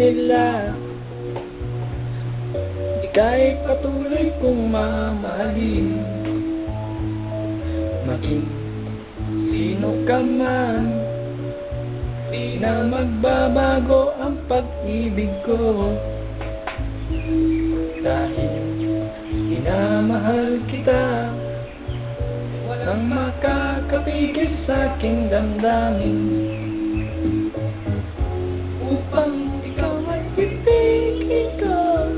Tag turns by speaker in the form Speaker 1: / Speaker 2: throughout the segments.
Speaker 1: nila. Ika'y patuloy kong mamahalin, maging sino ka man. Di na magbabago ang pag-ibig ko, dahil minamahal kita. Walang makakapigil sa aking damdamin, upang ikaw ay pipigil ko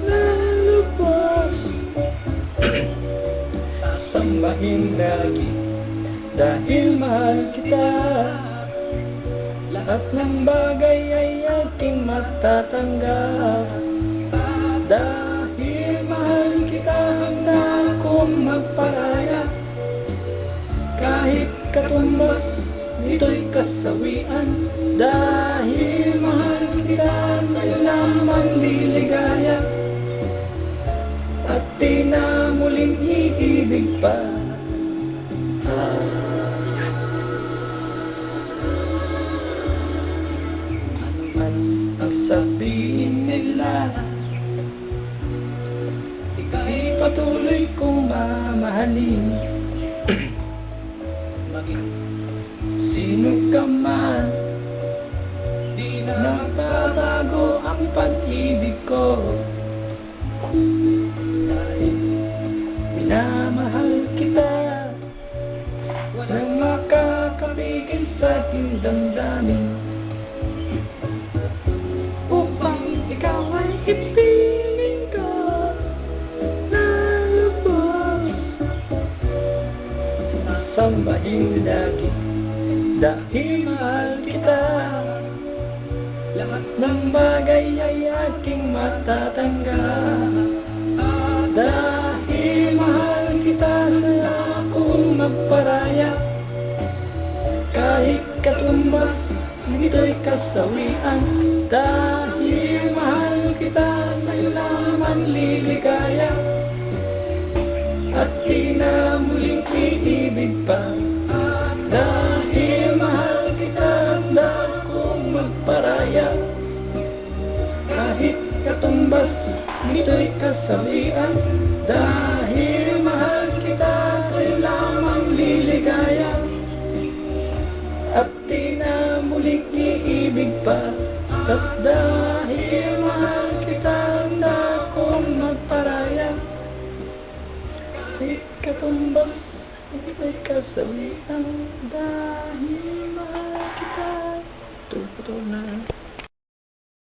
Speaker 1: lalubos. Sasambahin lagi dahil mahal kita. Lahat ng bagay ay aking matatanggap, dahil mahal kita. Handa akong magparaya, kahit katumbas nito'y kasawian. Dahil mahal kita, nalaman liligaya, at di na muling iibig pa. Ang sabihin nila, ika'y patuloy kong mamahalin, maging sino ka man. Di na magbabago ang pag-ibig ko, dahil minamahal kita. Walang makakapigil sa aking damdamin, upang ikaw ay ipiling ko na lubos. Sasambahin lagi dahil mahal kita. Lahat ng bagay ay aking matatanggap, dahil mahal kita. Na akong magparaya, kahit katumbas nito'y kasawian. Dahil mahal kita, nalaman liligaya, at di na muling iibig pa. Dahil mahal kita, handa akong magparaya, kahit katumbas nito'y kasawian. Dahil mahal kita, nalaman liligaya, at di na muling iibig pa. At dahil mahal kita, handa akong magparaya, kahit katumbas nito'y kasawian. Dahil mahal kita. Putol na.